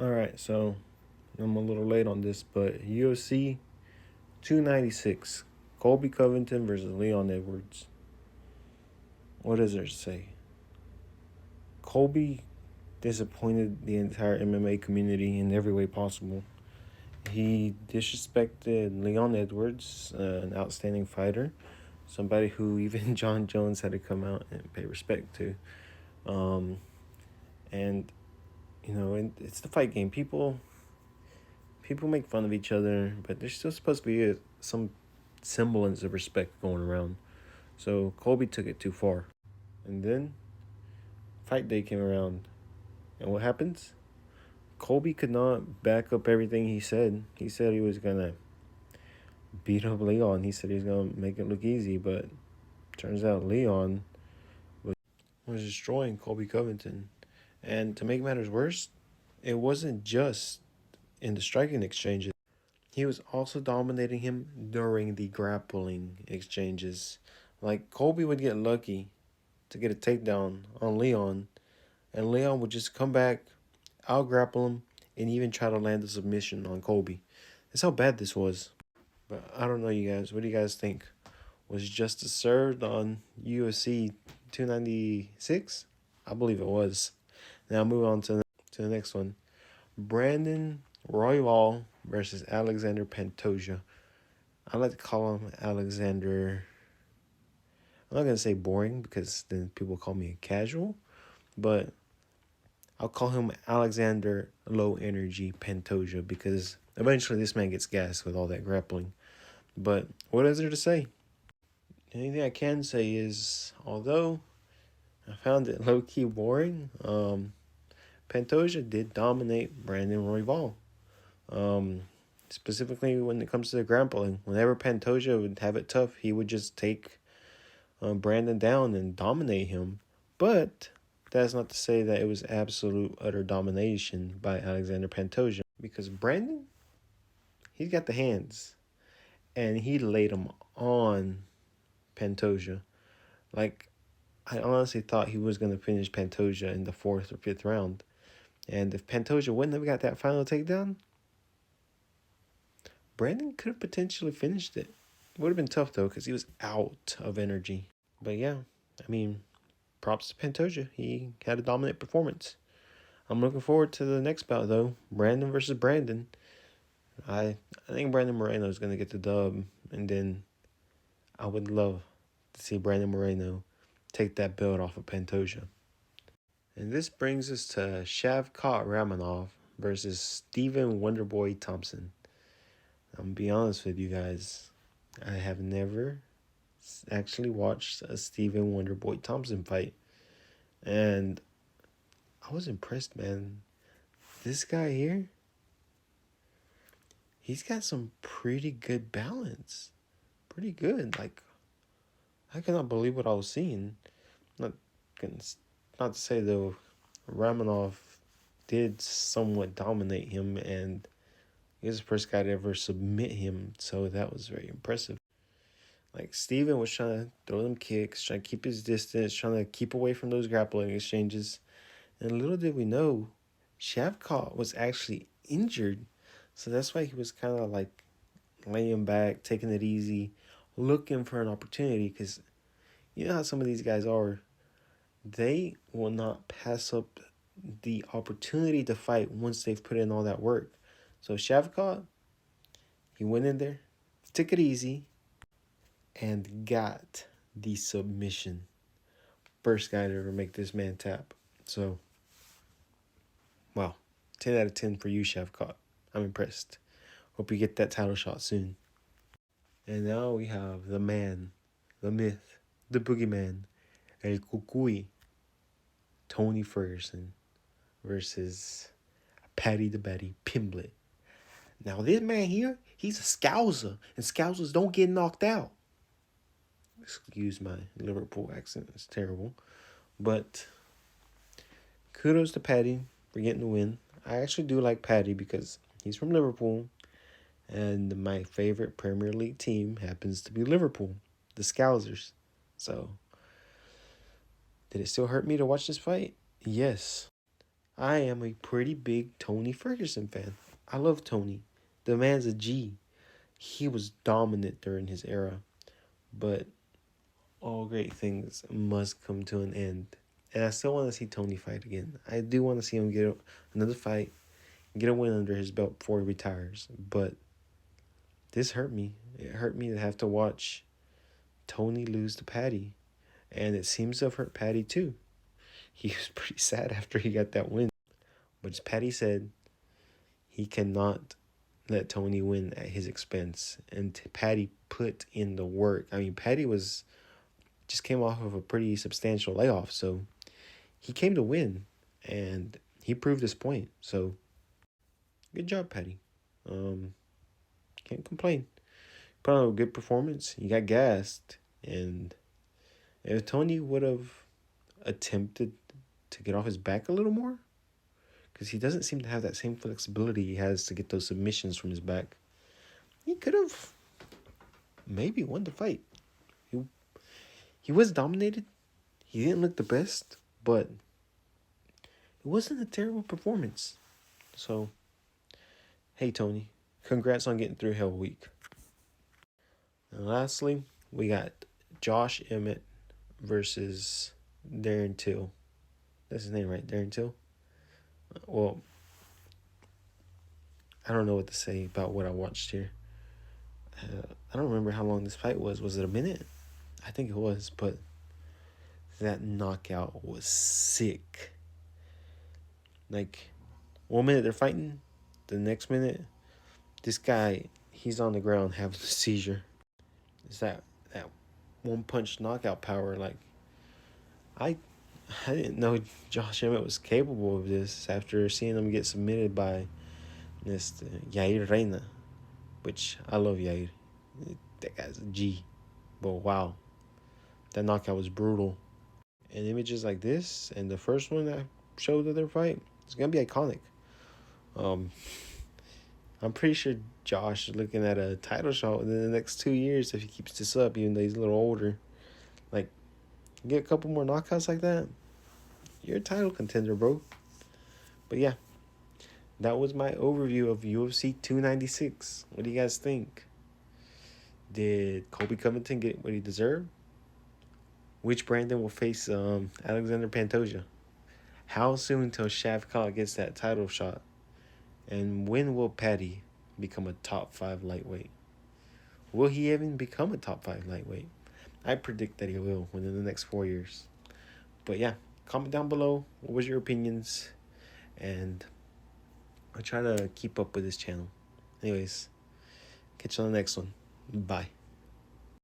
All right, so I'm a little late on this, but UFC 296, Colby Covington versus Leon Edwards. What does there say? Colby disappointed the entire MMA community in every way possible. He disrespected Leon Edwards, an outstanding fighter, somebody who even John Jones had to come out and pay respect to. Um, and it's the fight game. People make fun of each other, but there's still supposed to be some semblance of respect going around. So Colby took it too far. And then fight day came around. And what happens? Colby could not back up everything he said. He said he was going to beat up Leon. He said he was going to make it look easy, but turns out Leon was destroying Colby Covington. And to make matters worse, it wasn't just in the striking exchanges. He was also dominating him during the grappling exchanges. Like, Colby would get lucky to get a takedown on Leon, and Leon would just come back, out grapple him, and even try to land a submission on Colby. That's how bad this was. But I don't know, you guys. What do you guys think? Was justice served on UFC 296? I believe it was. Now move on to the next one. Brandon Royval versus Alexander Pantoja. I like to call him Alexander. I'm not going to say boring because then people call me a casual, but I'll call him Alexander Low Energy Pantoja because eventually this man gets gassed with all that grappling. But what is there to say? Anything I can say is, although I found it low-key boring, Pantoja did dominate Brandon Royval. Specifically when it comes to the grappling. Whenever Pantoja would have it tough, he would just take Brandon down and dominate him. But that's not to say that it was absolute utter domination by Alexander Pantoja. Because Brandon, he's got the hands. And he laid them on Pantoja. Like, I honestly thought he was going to finish Pantoja in the 4th or 5th round. And if Pantoja wouldn't have got that final takedown, Brandon could have potentially finished it. It would have been tough, though, because he was out of energy. But yeah, I mean, props to Pantoja. He had a dominant performance. I'm looking forward to the next bout, though. Brandon versus Brandon. I think Brandon Moreno is going to get the dub. And then I would love to see Brandon Moreno take that belt off of Pantoja. And this brings us to Shavkat Ramonov versus Stephen Wonderboy Thompson. I'm going to be honest with you guys. I have never actually watched a Stephen Wonderboy Thompson fight. And I was impressed, man. This guy here, he's got some pretty good balance. Pretty good. Like, I cannot believe what I was seeing. Not to say, though, Ramonov did somewhat dominate him, and he was the first guy to ever submit him, so that was very impressive. Like, Steven was trying to throw them kicks, trying to keep his distance, trying to keep away from those grappling exchanges. And little did we know, Shavkat was actually injured. So that's why he was kind of like laying back, taking it easy, looking for an opportunity. Because you know how some of these guys are. They will not pass up the opportunity to fight once they've put in all that work. So Shavkat, he went in there, took it easy, and got the submission. First guy to ever make this man tap. So, wow. 10 out of 10 for you, Shavkat. I'm impressed. Hope you get that title shot soon. And now we have the man, the myth, the boogeyman, El Cucuy, Tony Ferguson versus Paddy the Baddy Pimblett. Now this man here, he's a scouser, and scousers don't get knocked out. Excuse my Liverpool accent, it's terrible. But kudos to Paddy for getting the win. I actually do like Paddy because he's from Liverpool, and my favorite Premier League team happens to be Liverpool, the Scousers. So, did it still hurt me to watch this fight? Yes. I am a pretty big Tony Ferguson fan. I love Tony. The man's a G. He was dominant during his era, but all great things must come to an end. And I still want to see Tony fight again. I do want to see him get another fight, get a win under his belt before he retires. But this hurt me. It hurt me to have to watch Tony lose to Patty. And it seems to have hurt Patty too. He was pretty sad after he got that win. But as Patty said, he cannot let Tony win at his expense. And Patty put in the work. I mean, Patty just came off of a pretty substantial layoff. So he came to win. And he proved his point. So good job, Patty. Can't complain. Put on a good performance. You got gassed. And if Tony would have attempted to get off his back a little more, because he doesn't seem to have that same flexibility he has to get those submissions from his back, he could have maybe won the fight. He was dominated. He didn't look the best, but it wasn't a terrible performance. So, hey, Tony, congrats on getting through Hell Week. And lastly, we got Josh Emmett versus Darren Till. That's his name, right? Darren Till? Well, I don't know what to say about what I watched here. I don't remember how long this fight was. Was it a minute? I think it was, but that knockout was sick. Like, 1 minute they're fighting, the next minute, this guy, he's on the ground having a seizure. It's that one punch knockout power. Like, I didn't know Josh Emmett was capable of this after seeing him get submitted by this Yair Reina, which I love Yair. That guy's a G. But wow, that knockout was brutal. And images like this and the first one that showed of their fight, it's gonna be iconic. I'm pretty sure Josh is looking at a title shot within the next 2 years if he keeps this up, even though he's a little older. Like, get a couple more knockouts like that, you're a title contender, bro. But yeah, that was my overview of UFC 296. What do you guys think? Did Colby Covington get what he deserved? Which Brandon will face Alexander Pantoja? How soon till Shavkat gets that title shot? And when will Patty become a top 5 lightweight? Will he even become a top 5 lightweight? I predict that he will within the next 4 years. But yeah, comment down below. What was your opinions? And I'll try to keep up with this channel. Anyways, catch you on the next one. Bye.